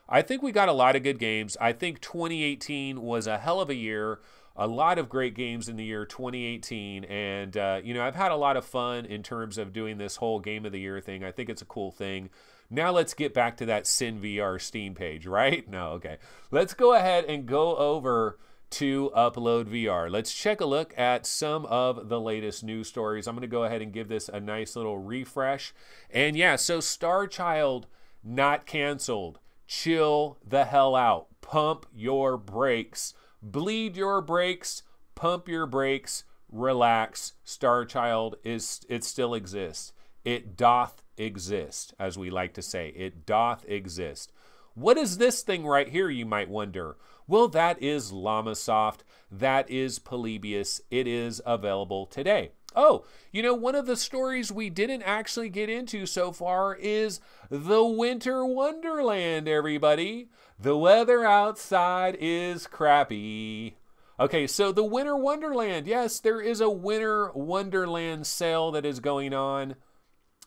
I think we got a lot of good games. I think 2018 was a hell of a year. A lot of great games in the year 2018. And, you know, I've had a lot of fun in terms of doing this whole Game of the Year thing. I think it's a cool thing. Now let's get back to that SynVR Steam page, right? No, okay. Let's go ahead and go over to Upload VR. Let's check a look at some of the latest news stories. I'm going to go ahead and give this a nice little refresh. And yeah, so Star Child not canceled. Chill the hell out. Pump your brakes. Bleed your brakes. Pump your brakes. Relax. Star Child it still exists. It doth exist, as we like to say. It doth exist. What is this thing right here, you might wonder? Well, that is Llamasoft. That is Polybius. It is available today. Oh, you know, one of the stories we didn't actually get into so far is the Winter Wonderland, everybody. The weather outside is crappy. Okay, so the Winter Wonderland. Yes, there is a Winter Wonderland sale that is going on.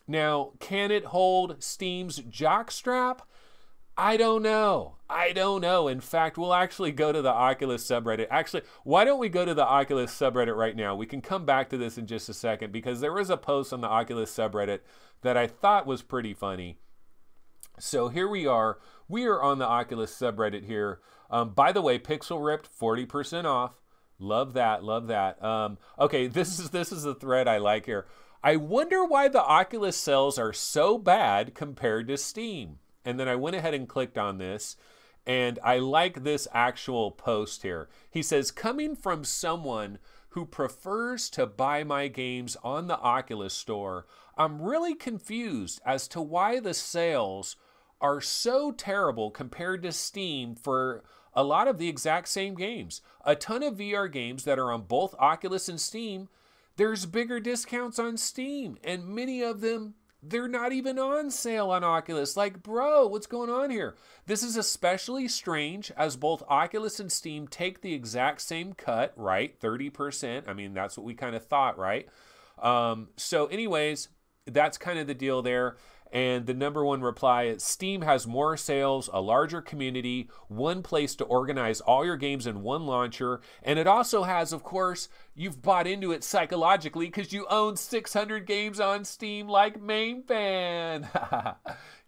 Now, can it hold Steam's jockstrap? I don't know. I don't know. In fact, we'll actually go to the Oculus subreddit. Actually, why don't we go to the Oculus subreddit right now? We can come back to this in just a second because there was a post on the Oculus subreddit that I thought was pretty funny. So here we are. We are on the Oculus subreddit here. By the way, Pixel Ripped 40% off. Love that, love that. Okay, this is the thread I like here. I wonder why the Oculus sales are so bad compared to Steam. And then I went ahead and clicked on this, and I like this actual post here. He says, coming from someone who prefers to buy my games on the Oculus store, I'm really confused as to why the sales are so terrible compared to Steam for a lot of the exact same games. A ton of VR games that are on both Oculus and Steam, there's bigger discounts on Steam, and many of them, they're not even on sale on Oculus. Like, bro, what's going on here? This is especially strange as both Oculus and Steam take the exact same cut, right? 30%. I mean, that's what we kind of thought, right? So anyways, that's kind of the deal there. And the number one reply is Steam has more sales, a larger community, one place to organize all your games in one launcher. And it also has, of course, you've bought into it psychologically because you own 600 games on Steam like Main Fan.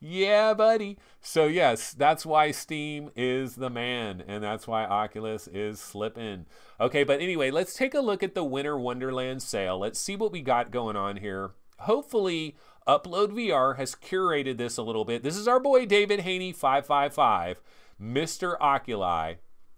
Yeah, buddy. So yes, that's why Steam is the man. And that's why Oculus is slipping. Okay, but anyway, let's take a look at the Winter Wonderland sale. Let's see what we got going on here. Hopefully, Upload VR has curated this a little bit. This is our boy David Haney 555, Mr. Oculi.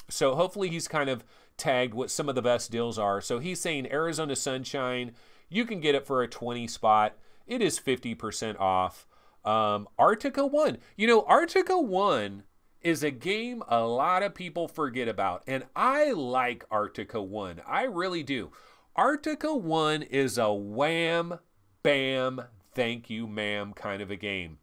So hopefully he's kind of tagged what some of the best deals are. So he's saying Arizona Sunshine, you can get it for a 20 spot. It is 50% off. Arca 1. You know, Arca 1 is a game a lot of people forget about. And I like Arca 1. I really do. Arca 1 is a wham, bam, thank you, ma'am kind of a game.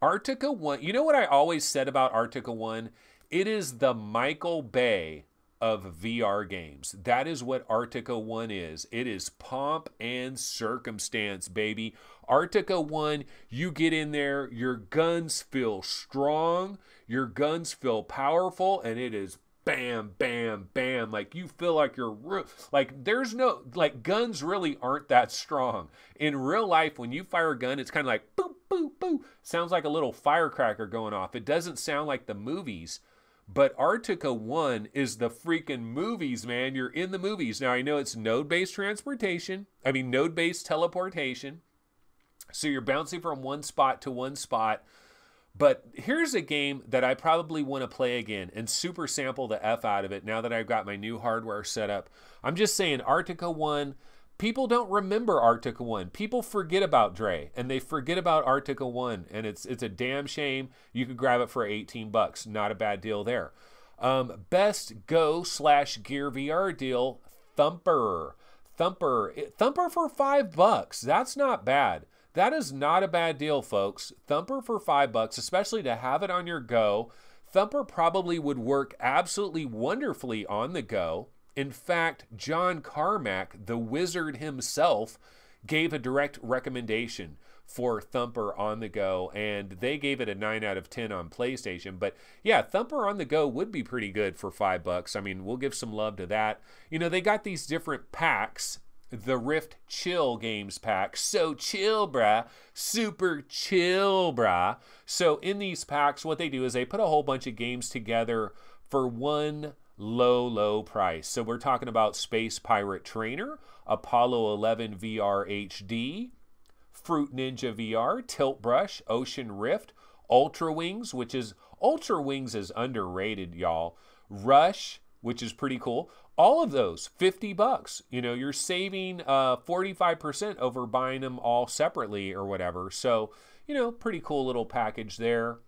Arca 1, you know what I always said about Arca 1? It is the Michael Bay of VR games. That is what Arca 1 is. It is pomp and circumstance, baby. Arca 1, you get in there, your guns feel strong, your guns feel powerful, and it is bam, bam, bam. Like you feel like you're like there's no like guns really aren't that strong. In real life, when you fire a gun, it's kind of like boop, boop, boop. Sounds like a little firecracker going off. It doesn't sound like the movies. But Arca 1 is the freaking movies, man. You're in the movies. Now I know it's node-based transportation. I mean node-based teleportation. So you're bouncing from one spot to one spot. But here's a game that I probably want to play again and super sample the F out of it now that I've got my new hardware set up. I'm just saying Arca 1, people don't remember Arca 1. People forget about Dre and they forget about Arca 1, and it's a damn shame. You could grab it for 18 bucks. Not a bad deal there. Best Go/Gear VR deal, Thumper. Thumper for $5. That's not bad. That is not a bad deal, folks. Thumper for $5, especially to have it on your Go. Thumper probably would work absolutely wonderfully on the Go. In fact, John Carmack, the wizard himself, gave a direct recommendation for Thumper on the Go, and they gave it a 9 out of 10 on PlayStation. But yeah, Thumper on the Go would be pretty good for $5. I mean, we'll give some love to that. You know, they got these different packs. The Rift Chill Games pack. So chill, brah. Super chill, brah. So in these packs, what they do is they put a whole bunch of games together for one low price. So we're talking about Space Pirate Trainer, Apollo 11 VR HD, Fruit Ninja VR, Tilt Brush, Ocean Rift, Ultra Wings, Ultra Wings is underrated, y'all. Rush, which is pretty cool. All of those, $50. You know, you're saving 45% over buying them all separately or whatever. So, you know, pretty cool little package there.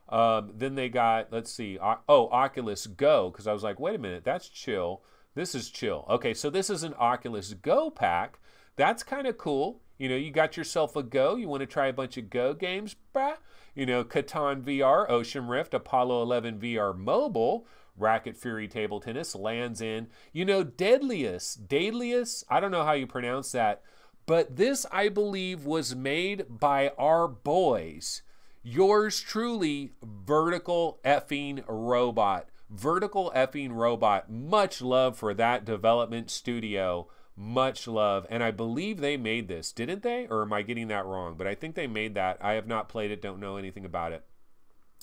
Then they got, let's see, Oculus Go, because I was like, wait a minute, that's chill. This is chill. Okay, so this is an Oculus Go pack. That's kind of cool. You know, you got yourself a Go. You want to try a bunch of Go games, brah? You know, Catan VR, Ocean Rift, Apollo 11 VR Mobile, Racket Fury Table Tennis, Lands In. You know, Daedalus, I don't know how you pronounce that, but this, I believe, was made by our boys. Yours truly, Vertical Effing Robot. Vertical Effing Robot. Much love for that development studio. Much love. And I believe they made this, didn't they? Or am I getting that wrong? But I think they made that. I have not played it, don't know anything about it.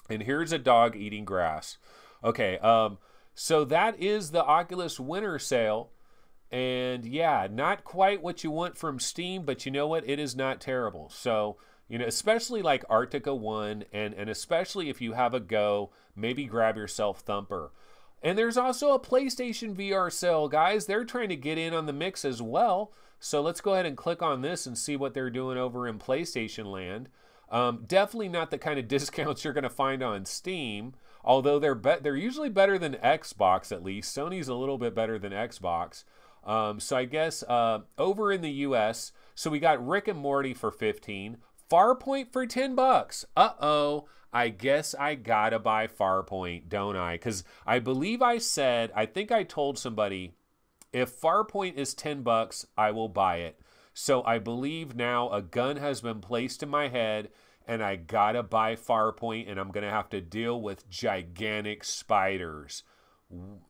And here's a dog eating grass. Okay, so that is the Oculus winter sale. And yeah, not quite what you want from Steam, but you know what? It is not terrible. So, you know, especially like Arctica 1, and especially if you have a Go, maybe grab yourself Thumper. And there's also a PlayStation VR sale, guys. They're trying to get in on the mix as well. So let's go ahead and click on this and see what they're doing over in PlayStation land. Definitely not the kind of discounts you're going to find on Steam, although they're usually better than Xbox, at least. Sony's a little bit better than Xbox. So I guess over in the US, so we got Rick and Morty for 15, Farpoint for 10 bucks. Uh-oh, I guess I gotta buy Farpoint, don't I? Because I believe I think I told somebody, if Farpoint is 10 bucks, I will buy it. So I believe now a gun has been placed in my head and I gotta buy Farpoint, and I'm gonna have to deal with gigantic spiders.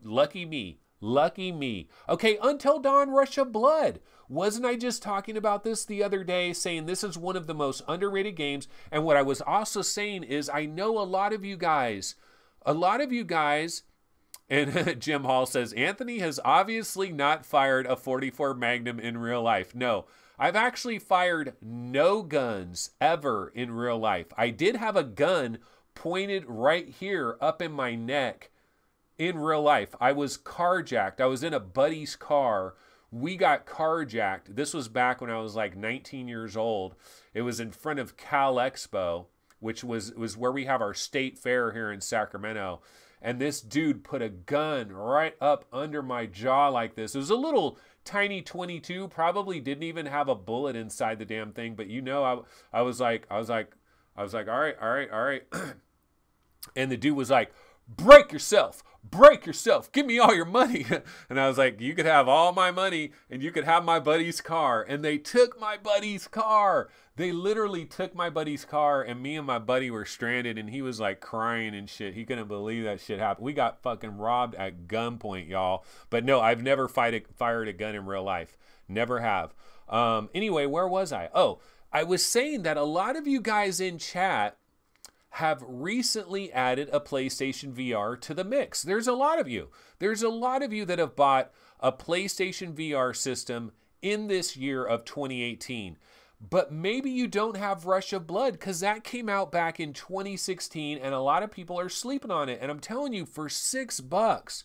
Lucky me. Lucky me. Okay, Until Dawn Rush of Blood. Wasn't I just talking about this the other day, saying this is one of the most underrated games? And what I was also saying is I know a lot of you guys, and Jim Hall says, Anthony has obviously not fired a 44 Magnum in real life. No, I've actually fired no guns ever in real life. I did have a gun pointed right here up in my neck. In real life, I was carjacked. I was in a buddy's car. We got carjacked. This was back when I was like 19 years old. It was in front of Cal Expo, which was where we have our state fair here in Sacramento. And this dude put a gun right up under my jaw like this. It was a little tiny 22, probably didn't even have a bullet inside the damn thing. But you know, I was like, all right. And the dude was like, break yourself, give me all your money. And I was like, you could have all my money and you could have my buddy's car. And they took my buddy's car. They literally took my buddy's car, and me and my buddy were stranded, and he was like crying and shit. He couldn't believe that shit happened. We got fucking robbed at gunpoint, y'all. But no, I've never fired a gun in real life. Never have. Anyway, where was I? Oh, I was saying that a lot of you guys in chat have recently added a PlayStation VR to the mix. There's a lot of you. There's a lot of you that have bought a PlayStation VR system in this year of 2018. But maybe you don't have Rush of Blood, because that came out back in 2016 and a lot of people are sleeping on it. And I'm telling you, for $6,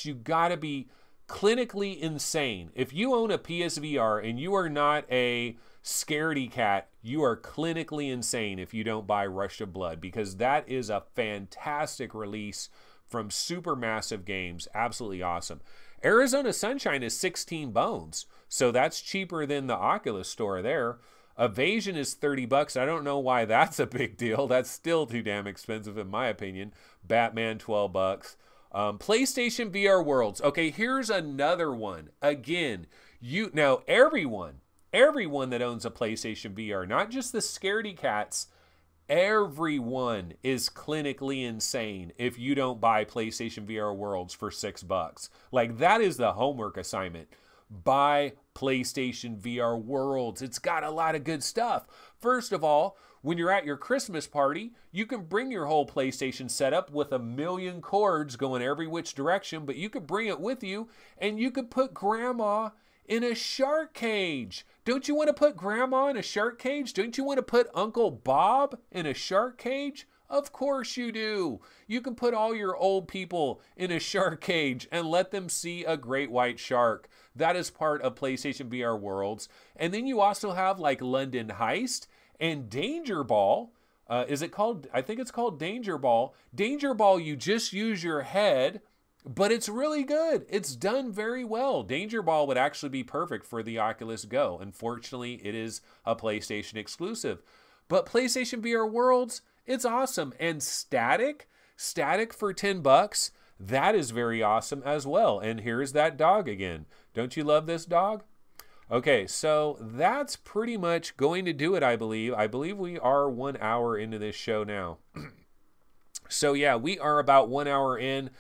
you gotta be clinically insane. If you own a PSVR and you are not a scaredy cat, you are clinically insane if you don't buy Rush of Blood, because that is a fantastic release from Supermassive Games. Absolutely awesome. Arizona Sunshine is 16 bones, so that's cheaper than the Oculus store there. Evasion is 30 bucks. I don't know why that's a big deal. That's still too damn expensive in my opinion. Batman, 12 bucks. PlayStation VR Worlds. Okay, here's another one. Again, now everyone that owns a PlayStation VR, not just the scaredy cats, everyone is clinically insane if you don't buy PlayStation VR Worlds for $6. Like, that is the homework assignment. Buy PlayStation VR Worlds. It's got a lot of good stuff. First of all, when you're at your Christmas party, you can bring your whole PlayStation setup with 1,000,000 cords going every which direction, but you could bring it with you, and you could put Grandma in a shark cage. Don't you want to put Grandma in a shark cage? Don't you want to put Uncle Bob in a shark cage? Of course you do. You can put all your old people in a shark cage and let them see a great white shark. That is part of PlayStation VR Worlds. And then you also have like London Heist and Danger Ball. Is it called? I think it's called Danger Ball. Danger Ball, you just use your head, but it's really good. It's done very well. Danger Ball would actually be perfect for the Oculus Go. Unfortunately, it is a PlayStation exclusive. But PlayStation VR Worlds, it's awesome. And Static for 10 bucks, that is very awesome as well. And here's that dog again. Don't you love this dog? Okay, so that's pretty much going to do it, I believe. I believe we are 1 hour into this show now. So yeah, we are about 1 hour in,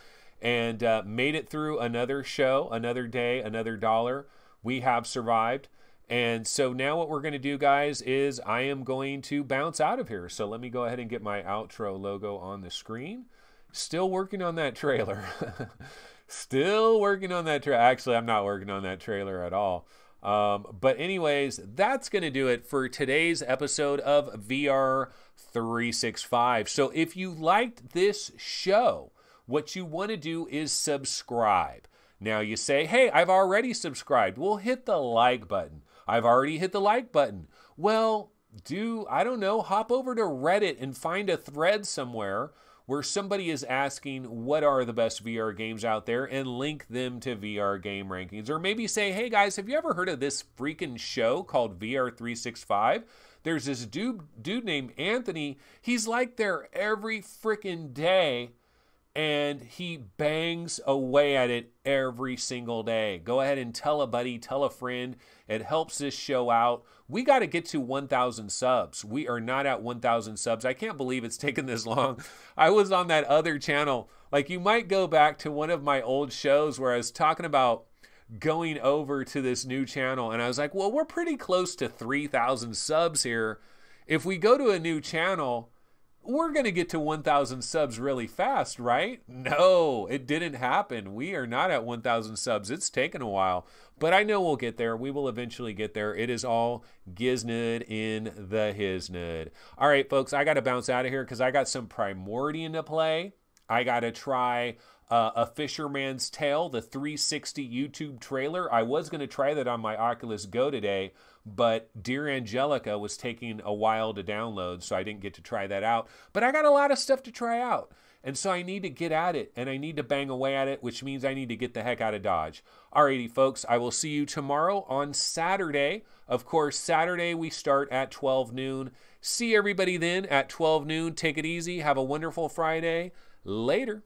and made it through another show, another day, another dollar. We have survived. And so now what we're going to do, guys, is I am going to bounce out of here. So let me go ahead and get my outro logo on the screen. Still working on that trailer. Still working on that trailer. Actually, I'm not working on that trailer at all. But anyways, that's going to do it for today's episode of VR 365. So if you liked this show, what you want to do is subscribe. Now you say, hey, I've already subscribed. Well, hit the like button. I've already hit the like button. Well, I don't know, hop over to Reddit and find a thread somewhere where somebody is asking what are the best VR games out there and link them to VR game rankings. Or maybe say, hey guys, have you ever heard of this freaking show called VR 365? There's this dude named Anthony. He's like there every freaking day and he bangs away at it every single day. Go ahead and tell a buddy, tell a friend. It helps this show out. We got to get to 1,000 subs. We are not at 1,000 subs. I can't believe it's taken this long. I was on that other channel. Like, you might go back to one of my old shows where I was talking about going over to this new channel. And I was like, well, we're pretty close to 3,000 subs here. If we go to a new channel, we're going to get to 1,000 subs really fast, right? No, it didn't happen. We are not at 1,000 subs. It's taken a while, but I know we'll get there. We will eventually get there. It is all Giznud in the Hisnud. All right, folks, I got to bounce out of here because I got some Primordium to play. I got to try A Fisherman's Tale, the 360 YouTube trailer. I was going to try that on my Oculus Go today, but Dear Angelica was taking a while to download, so I didn't get to try that out. But I got a lot of stuff to try out, and so I need to get at it, and I need to bang away at it, which means I need to get the heck out of Dodge. Alrighty, folks, I will see you tomorrow on Saturday. Of course, Saturday we start at 12 noon. See everybody then at 12 noon. Take it easy. Have a wonderful Friday. Later.